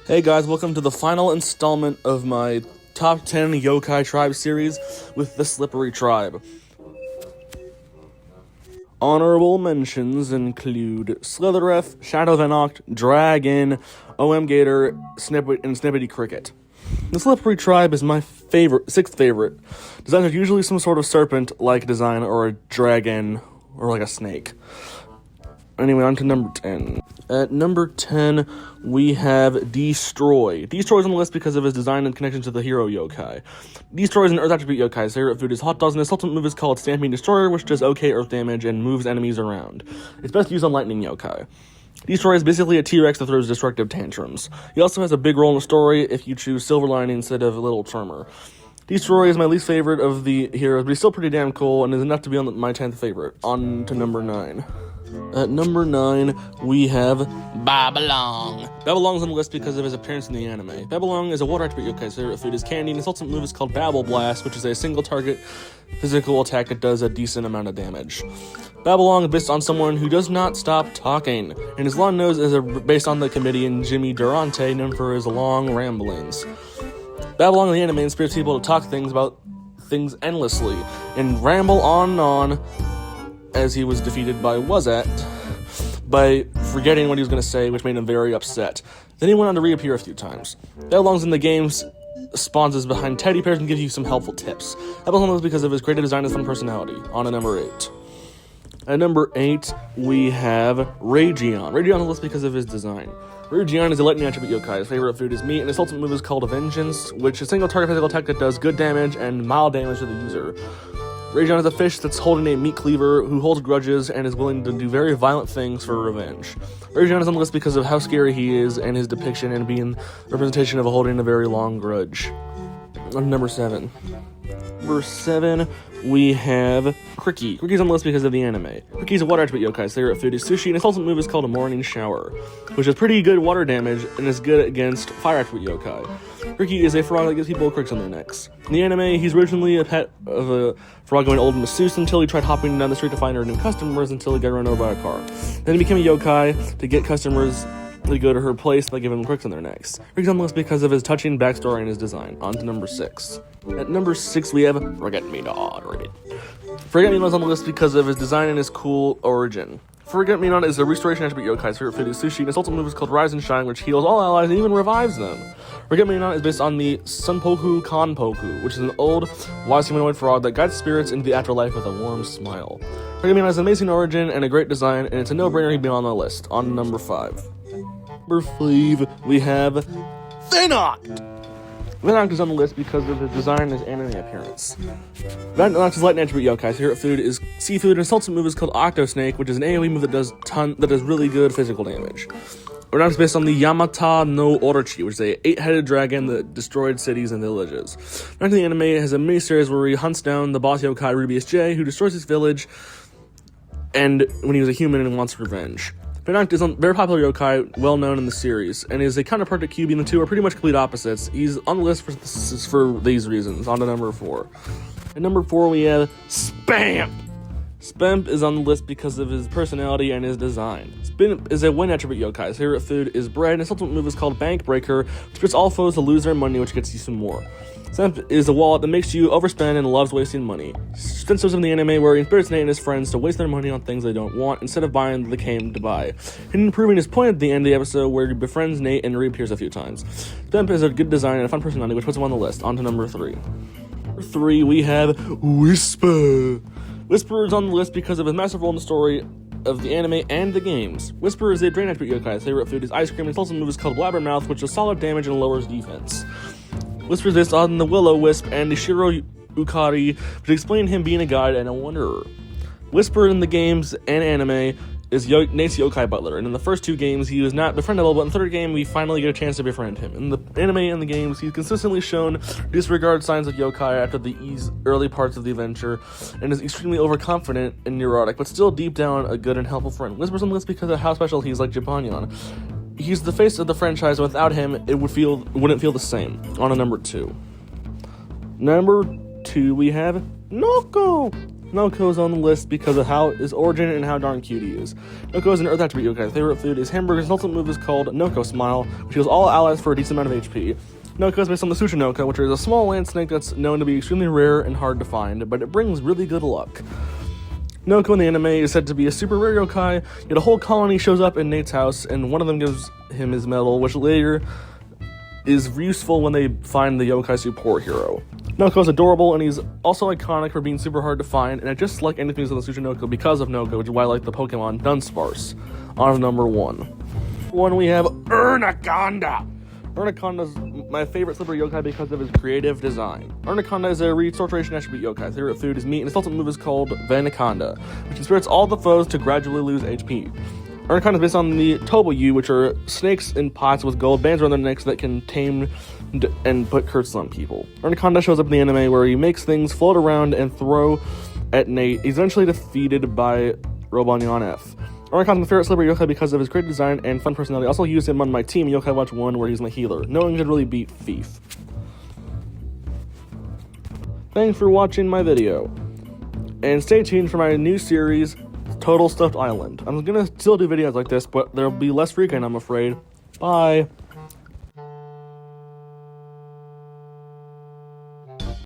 Hey guys, welcome to the final installment of my Top 10 Yokai Tribe series with the Slippery Tribe. Honorable mentions include Slithereth, Shadow Venoct, Dragon, OM Gator, and Snippety Cricket. The Slippery Tribe is my sixth favorite. Designs are usually some sort of serpent-like design or a dragon or like a snake. Anyway, on to number 10. At number 10, we have Destroy. Destroy is on the list because of his design and connection to the hero yokai. Destroy is an Earth attribute yokai. His favorite food is hot dogs, and his ultimate move is called Stampede Destroyer, which does okay Earth damage and moves enemies around. It's best used on lightning yokai. Destroy is basically a T-Rex that throws destructive tantrums. He also has a big role in the story if you choose Silverlining instead of Little Tremor. Destroy is my least favorite of the heroes, but he's still pretty damn cool and is enough to be on my 10th favorite. On to number 9. At number 9, we have Babylon. Babylon's on the list because of his appearance in the anime. Babylon is a water attribute yokai. His favorite food is candy, and his ultimate move is called Babble Blast, which is a single target physical attack that does a decent amount of damage. Babylon is based on someone who does not stop talking, and his long nose is based on the comedian Jimmy Durante, known for his long ramblings. Babylon in the anime inspires people to talk about things endlessly, and ramble on and on, as he was defeated by Wazat by forgetting what he was going to say, which made him very upset. Then he went on to reappear a few times. Babylon's in the game's spawns behind teddy bears and gives you some helpful tips. Babylon is because of his creative design and fun personality. On to number 8. At number 8, we have Rageon. Rageon on the list because of his design. Rageon is a lightning attribute yokai. His favorite food is meat, and his ultimate move is called Vengeance, which is a single target physical attack that does good damage and mild damage to the user. Rageon is a fish that's holding a meat cleaver who holds grudges and is willing to do very violent things for revenge. Rageon is on the list because of how scary he is and his depiction and being representation of holding a very long grudge. On number 7. Number 7, we have Cricky. Cricky's on the list because of the anime. Cricky's a water attribute yokai. His favorite food is sushi, and his ultimate move is called a Morning Shower, which is pretty good water damage and is good against fire attribute yokai. Cricky is a frog that gives people cricks on their necks. In the anime, he's originally a pet of a frog going old masseuse until he tried hopping down the street to find her new customers until he got run over by a car. Then he became a yokai to get customers to go to her place that give him cricks on their necks. Cricky's on the list because of his touching backstory and his design. On to number 6. At number 6, we have Forget-Me-Not. Forget-Me-Not is on the list because of his design and his cool origin. Forget-Me-Not is a restoration attribute yokai. His favorite food is sushi, and his ultimate move is called Rise and Shine, which heals all allies and even revives them. Forget-Me-Not is based on the Sunpoku Kanpoku, which is an old, wise humanoid frog that guides spirits into the afterlife with a warm smile. Forget-Me-Not has an amazing origin and a great design, and it's a no-brainer he'd be on the list. On to number 5. Number 5, we have Venoct. Venoct is on the list because of his design and his anime appearance. Venoct is lightning attribute yokai. His favorite food is seafood, and his ultimate move is called Octosnake, which is an AoE move that does really good physical damage. Venoct is based on the Yamata no Orochi, which is a 8-headed dragon that destroyed cities and villages. Venoct in the anime has a miniseries where he hunts down the boss yokai Rubius J, who destroys his village, and when he was a human and wants revenge. Venoct is a very popular yokai, well known in the series, and is a counterpart to Kyuubi, and the two are pretty much complete opposites. He's on the list for these reasons. On to number 4. At number 4, we have Spamp. Spamp is on the list because of his personality and his design. Spamp is a wind attribute yokai. His favorite food is bread, and his ultimate move is called Bank Breaker, which gets all foes to lose their money, which gets you some more. Spamp is a wallet that makes you overspend and loves wasting money. Spamp shows in the anime where he inspires Nate and his friends to waste their money on things they don't want instead of buying what they came to buy, and improving his point at the end of the episode where he befriends Nate and reappears a few times. Spamp is a good design and a fun personality, which puts him on the list. On to number 3. Number 3, we have Whisper. Whisper is on the list because of his massive role in the story of the anime and the games. Whisper is a drain attribute yokai. His favorite food is ice cream, and his ultimate move is called Blabbermouth, which does solid damage and lowers defense. Whisper is based on the Will-O-Wisp and the Shiro Ukari, which explain him being a guide and a wanderer. Whisper in the games and anime is Nate's yokai butler, and in the first 2 games he was not befriendable, but in the 3rd game we finally get a chance to befriend him. In the anime and the games, he's consistently shown disregard signs of yokai after the early parts of the adventure, and is extremely overconfident and neurotic, but still deep down a good and helpful friend. Whisper's on the list because of how special he's like Jibanyan. He's the face of the franchise, and without him, it wouldn't feel the same. On to number 2. Number 2, we have Noko. Noko is on the list because of his origin and how darn cute he is. Noko is an Earth attribute yokai. His favorite food is hamburgers. His ultimate move is called Noko Smile, which heals all allies for a decent amount of HP. Noko is based on the Tsuchinoka, which is a small land snake that's known to be extremely rare and hard to find, but it brings really good luck. Noko in the anime is said to be a super rare yokai, yet a whole colony shows up in Nate's house, and one of them gives him his medal, which later is useful when they find the yokai support hero. Noko is adorable, and he's also iconic for being super hard to find, and I just like anything on the Tsuchinoko because of Noko, which is why I like the Pokemon Dunsparce. On number 1, we have Ernaconda. Ernaconda is my favorite slippery yokai because of his creative design. Ernaconda is a restoration attribute yokai. His favorite food is meat, and his ultimate move is called Vanaconda, which inspires all the foes to gradually lose HP. Ernaconda is based on the Toboyu, which are snakes in pots with gold bands around their necks that can tame and put curses on people. Ernaconda shows up in the anime where he makes things float around and throw at Nate. He's eventually defeated by Robonyan F. Ernaconda is my favorite slippery yokai because of his great design and fun personality. I also use him on my team, Yokai Watch 1, where he's my healer. No one could really beat Thief. Thanks for watching my video. And stay tuned for my new series, Total Stuffed Island. I'm gonna still do videos like this, but they'll be less frequent, I'm afraid. Bye.